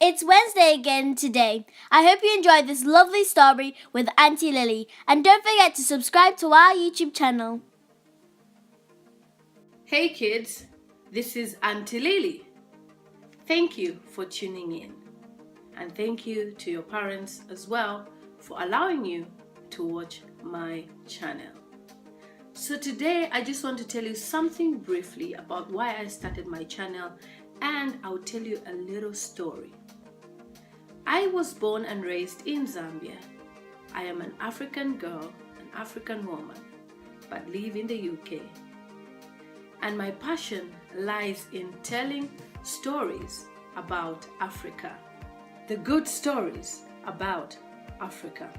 It's Wednesday again today. I hope you enjoyed this lovely story with Auntie Lily, and don't forget to subscribe to our YouTube channel. Hey kids, this is Auntie Lily. Thank you for tuning in, and thank you to your parents as well for allowing you to watch my channel. So today I just want to tell you something briefly about why I started my channel, and I'll tell you a little story. I was born and raised in Zambia. I am an African girl, an African woman, but live in the UK. And my passion lies in telling stories about Africa, the good stories about Africa.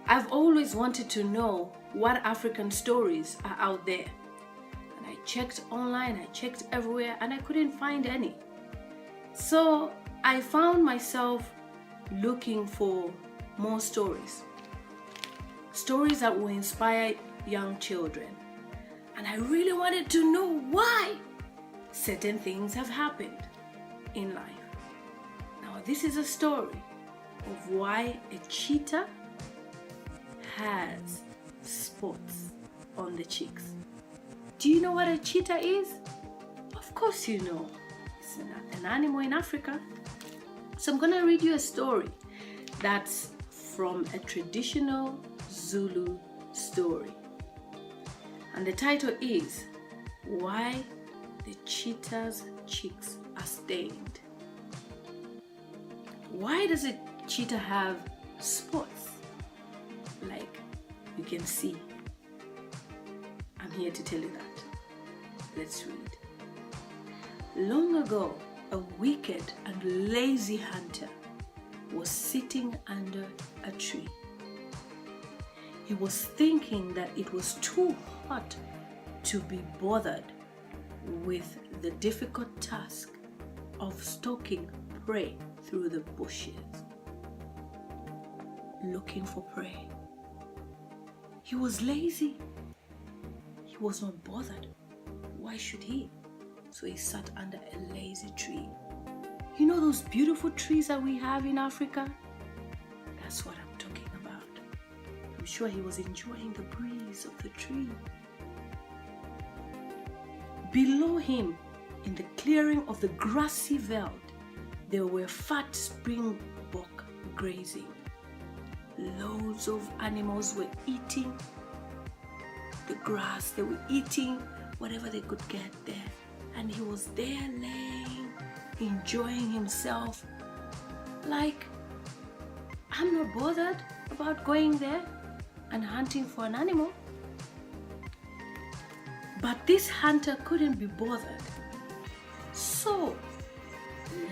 I've always wanted to know what African stories are out there. And I checked online, I checked everywhere, and I couldn't find any. So I found myself looking for more stories. Stories that will inspire young children. And I really wanted to know why certain things have happened in life. Now, this is a story of why a cheetah has spots on the cheeks. Do you know what a cheetah is? Of course you know. It's an animal in Africa. So I'm going to read you a story that's from a traditional Zulu story. And the title is Why the Cheetah's Cheeks Are Stained. Why does a cheetah have spots? Like you can see. I'm here to tell you that. Let's read. Long ago, a wicked and lazy hunter was sitting under a tree. He was thinking that it was too hot to be bothered with the difficult task of stalking prey through the bushes, looking for prey. He was lazy. He was not bothered. Why should he? So he sat under a lazy tree. You know those beautiful trees that we have in Africa? That's what I'm talking about. I'm sure he was enjoying the breeze of the tree. Below him, in the clearing of the grassy veld, there were fat springbok grazing. Loads of animals were eating the grass. They were eating whatever they could get there. And he was there laying, enjoying himself. Like, I'm not bothered about going there and hunting for an animal. But this hunter couldn't be bothered. So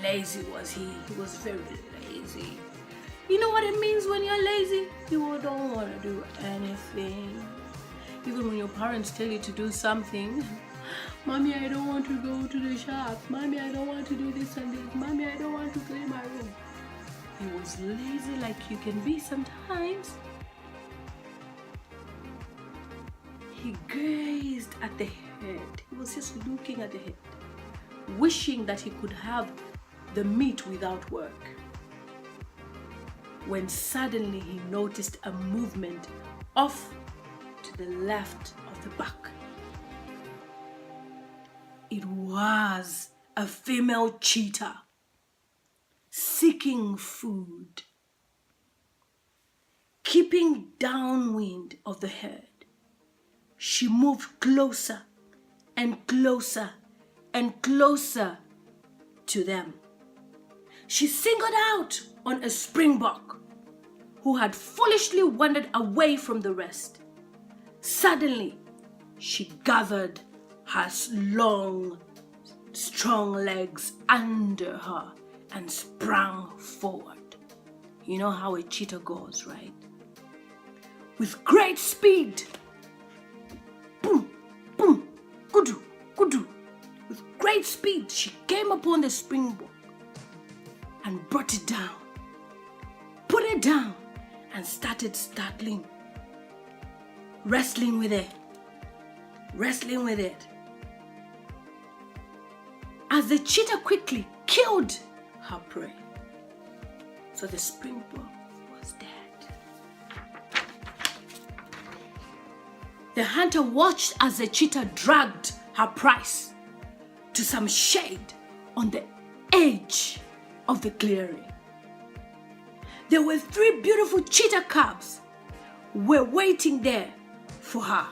lazy was he. He was very lazy. You know what it means when you're lazy? You don't want to do anything. Even when your parents tell you to do something. Mommy, I don't want to go to the shop. Mommy, I don't want to do this and this. Mommy, I don't want to clean my room. He was lazy like you can be sometimes. He gazed at the head. He was just looking at the head, wishing that he could have the meat without work. When suddenly he noticed a movement off to the left of the back. It was a female cheetah seeking food. Keeping downwind of the herd, she moved closer and closer and closer to them. She singled out on a springbok who had foolishly wandered away from the rest. Suddenly, she gathered her long, strong legs under her and sprang forward. You know how a cheetah goes, right? With great speed. Boom, boom, kudu, kudu. With great speed, she came upon the springbok and brought it down, put it down, and started startling, wrestling with it. As the cheetah quickly killed her prey. So the springbok was dead. The hunter watched as the cheetah dragged her prize to some shade on the edge of the clearing. There were 3 beautiful cheetah cubs were waiting there for her.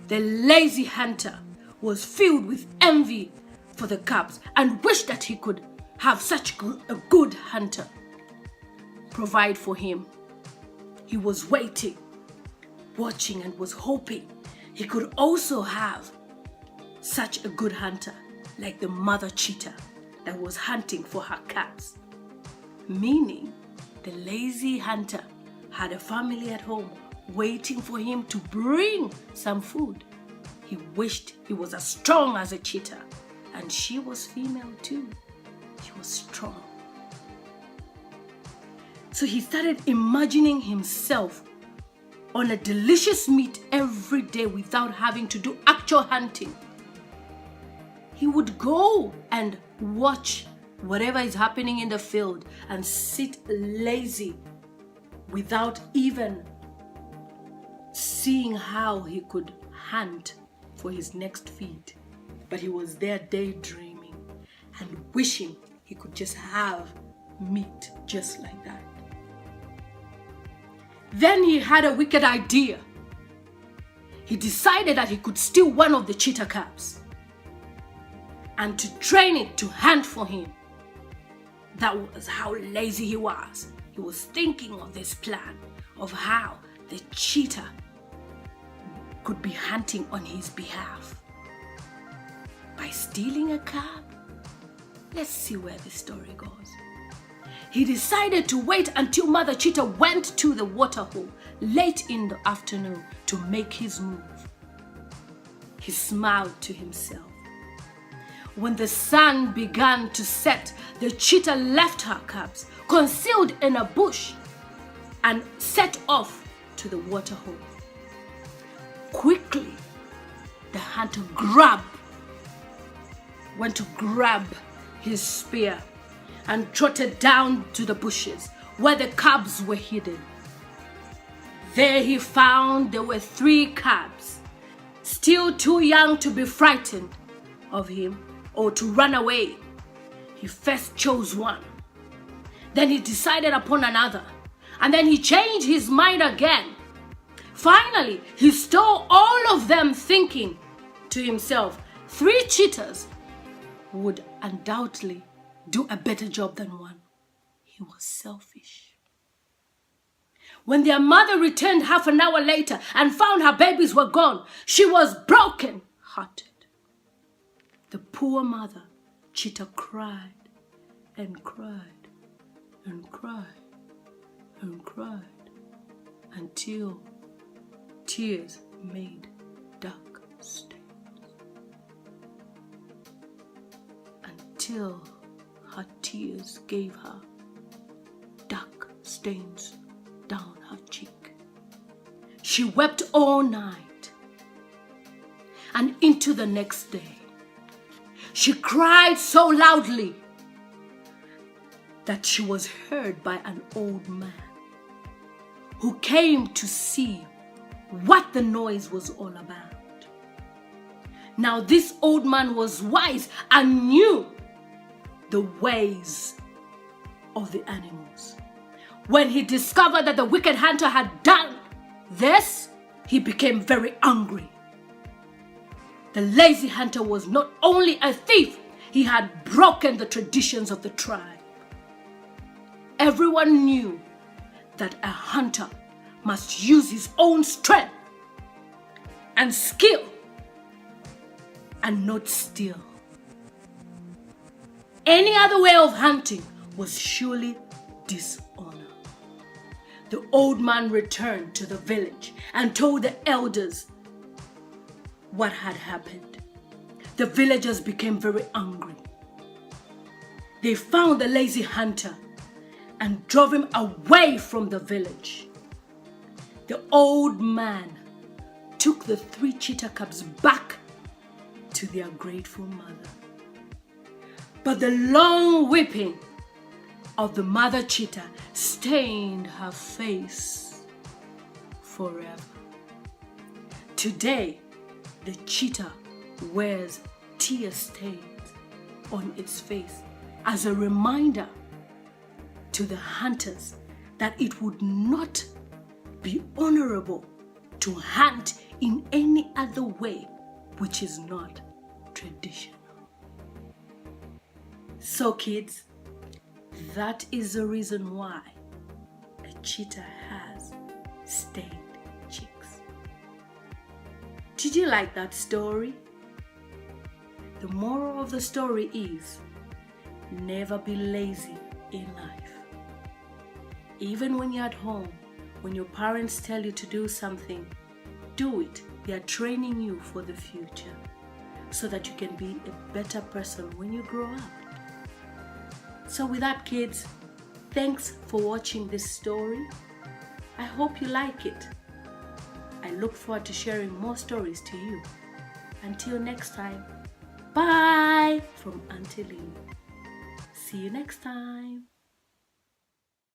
The lazy hunter was filled with envy for the cubs and wished that he could have such a good hunter provide for him. He was waiting, watching, and was hoping he could also have such a good hunter like the mother cheetah that was hunting for her cubs. Meaning, the lazy hunter had a family at home waiting for him to bring some food. He wished he was as strong as a cheetah, and she was female too. She was strong. So he started imagining himself on a delicious meat every day without having to do actual hunting. He would go and watch whatever is happening in the field and sit lazy without even seeing how he could hunt for his next feed. But he was there daydreaming and wishing he could just have meat just like that. Then he had a wicked idea. He decided that he could steal one of the cheetah cubs and to train it to hunt for him. That was how lazy he was. He was thinking of this plan of how the cheetah could be hunting on his behalf. By stealing a cub? Let's see where the story goes. He decided to wait until Mother Cheetah went to the water hole late in the afternoon to make his move. He smiled to himself. When the sun began to set, the cheetah left her cubs concealed in a bush and set off to the water hole. Quickly, the hunter went to grab his spear and trotted down to the bushes where the cubs were hidden. There he found there were 3 cubs, still too young to be frightened of him or to run away. He first chose one. Then he decided upon another. And then he changed his mind again. Finally, he stole all of them, thinking to himself, 3 cheetahs would undoubtedly do a better job than one. He was selfish. When their mother returned half an hour later and found her babies were gone, she was broken-hearted. The poor mother cheetah cried and cried and cried and cried until tears made dark stains. Until her tears gave her dark stains down her cheek. She wept all night and into the next day. She cried so loudly that she was heard by an old man who came to see what the noise was all about. Now this old man was wise and knew the ways of the animals. When he discovered that the wicked hunter had done this, he became very angry. The lazy hunter was not only a thief, he had broken the traditions of the tribe. Everyone knew that a hunter must use his own strength and skill and not steal. Any other way of hunting was surely dishonor. The old man returned to the village and told the elders what had happened. The villagers became very angry. They found the lazy hunter and drove him away from the village. The old man took the 3 cheetah cubs back to their grateful mother. But the long whipping of the mother cheetah stained her face forever. Today, the cheetah wears tear stains on its face as a reminder to the hunters that it would not be honorable to hunt in any other way which is not traditional. So kids, that is the reason why a cheetah has stained cheeks. Did you like that story? The moral of the story is never be lazy in life. Even when you're at home, when your parents tell you to do something, do it. They are training you for the future so that you can be a better person when you grow up. So with that, kids, thanks for watching this story. I hope you like it. I look forward to sharing more stories to you. Until next time, bye from Auntie Lily. See you next time.